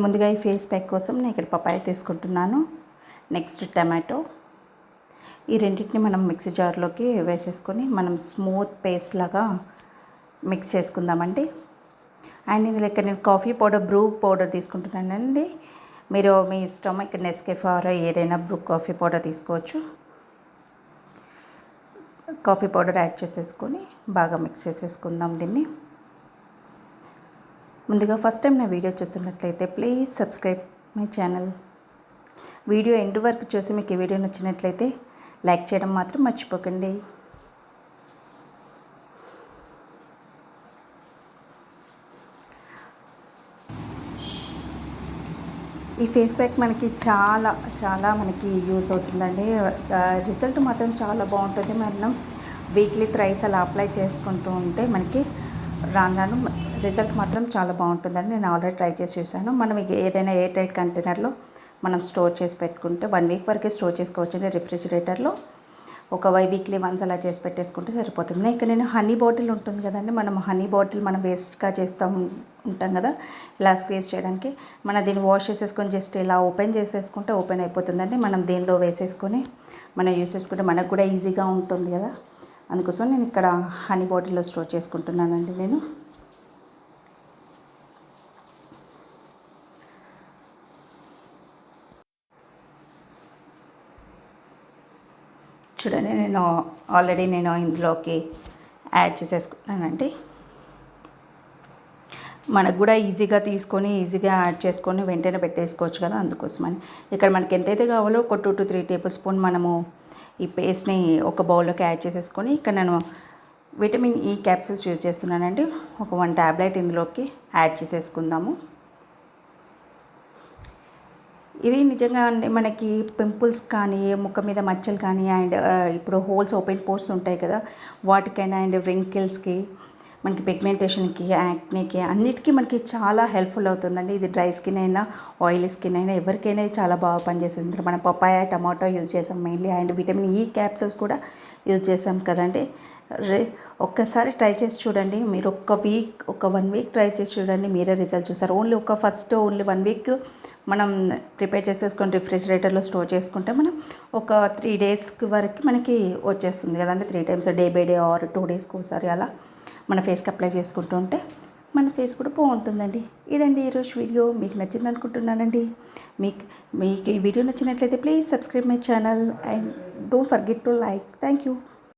ముందుగా ఈ face pack కోసం నేను ఇక్కడ పపాయ తీసుకుంటున్నాను. Next tomato. ఈ రెండింటిని మనం మిక్సీ జార్లోకి వేసేసుకొని మనం స్మూత్ పేస్ట్ లాగా మిక్స్ చేసుకుందామండి. అండ్ ఇందులో ఇక్కడ నేను కాఫీ పౌడర్, బ్రూ పౌడర్ తీసుకుంటున్నానండి. మీరు మీ ఇష్టం, ఇక్కడ నెస్కేఫ్ ఆర్ ఏదైనా బ్రూ కాఫీ పౌడర్ తీసుకోవచ్చు. కాఫీ పౌడర్ యాడ్ చేసేసుకొని బాగా మిక్స్ చేసేసుకుందాం దీన్ని. ముందుగా ఫస్ట్ టైం నా వీడియో చూస్తున్నట్లయితే please subscribe my channel. Video end వరకు చూసి మీకు ఈ వీడియో నచ్చినట్లయితే లైక్ చేయడం మాత్రం మర్చిపోకండి. ఈ ఫేస్ ప్యాక్ మనకి చాలా మనకి యూస్ అవుతుందండి. రిజల్ట్ మాత్రం చాలా బాగుంటుంది. మనం వీక్లీ థ్రైస్ అలా అప్లై చేసుకుంటూ ఉంటే మనకి రాను రిజల్ట్ మాత్రం చాలా బాగుంటుందండి. నేను ఆల్రెడీ ట్రై చేసి చూసాను. మనం ఏదైనా ఎయిర్ టైట్ కంటైనర్లో మనం స్టోర్ చేసి పెట్టుకుంటే 1 వీక్ వరకే స్టోర్ చేసుకోవచ్చండి. రిఫ్రిజిరేటర్లో ఒక వీక్లీ వన్స్ అలా చేసి పెట్టేసుకుంటే సరిపోతుంది. ఇక్కడ నేను హనీ బాటిల్ ఉంటుంది కదండి, మనం హనీ బాటిల్ మనం వేస్ట్గా ఉంటాం కదా, ఇలా స్క్వీజ్ చేయడానికి మనం దీన్ని వాష్ చేసేసుకొని జస్ట్ ఇలా ఓపెన్ చేసేసుకుంటే ఓపెన్ అయిపోతుందండి. మనం దీనిలో వేసేసుకొని మనం యూస్ చేసుకుంటే మనకు కూడా ఈజీగా ఉంటుంది కదా. అందుకోసం నేను ఇక్కడ హనీ బాటిల్లో స్టోర్ చేసుకుంటున్నానండి. నేను చూడండి, నేను ఆల్రెడీ ఇందులోకి యాడ్ చేసేసుకున్నానండి. మనకు కూడా ఈజీగా తీసుకొని ఈజీగా యాడ్ చేసుకొని వెంటనే పెట్టేసుకోవచ్చు కదా, అందుకోసమని ఇక్కడ మనకి ఎంతైతే కావాలో ఒక 2 to 3 టేబుల్ స్పూన్ మనము ఈ పేస్ట్ని ఒక బౌల్లోకి యాడ్ చేసేసుకొని ఇక్కడ నేను విటమిన్ ఈ క్యాప్సూల్స్ యూజ్ చేస్తున్నానండి. ఒక 1 టాబ్లెట్ ఇందులోకి యాడ్ చేసేసుకుందాము. ఇది నిజంగా మనకి పింపుల్స్ కానీ, ముఖం మీద మచ్చలు కానీ, అండ్ ఇప్పుడు హోల్స్, ఓపెన్ పోర్స్ ఉంటాయి కదా, వాటికైనా అండ్ రింకిల్స్కి, మనకి పిగ్మెంటేషన్కి, యాక్నేకి అన్నిటికీ మనకి చాలా హెల్ప్ఫుల్ అవుతుందండి. ఇది డ్రై స్కిన్ అయినా, ఆయిలీ స్కిన్ అయినా ఎవరికైనా చాలా బాగా పనిచేస్తుంది. మనం పపాయ, టమాటో యూజ్ చేసాం mainly, and vitamin E capsules కూడా యూజ్ చేసాం కదండి. ఒక్కసారి ట్రై చేసి చూడండి. మీరు ఒక 1 వీక్ ట్రై చేసి చూడండి, మీరే రిజల్ట్ చూస్తారు. ఓన్లీ 1 వీక్ మనం ప్రిపేర్ చేసేసుకొని రిఫ్రిజిరేటర్లో స్టోర్ చేసుకుంటే మనం ఒక 3 డేస్కి వరకు మనకి వచ్చేస్తుంది కదండి. 3 times day by day or 2 డేస్కి ఒకసారి అలా మన ఫేస్కి అప్లై చేసుకుంటూ ఉంటే మన ఫేస్ కూడా బాగుంటుందండి. ఇదండి ఈరోజు వీడియో. మీకు నచ్చింది అనుకుంటున్నానండి. మీకు ఈ వీడియో నచ్చినట్లయితే please subscribe my channel and don't forget to like. Thank you.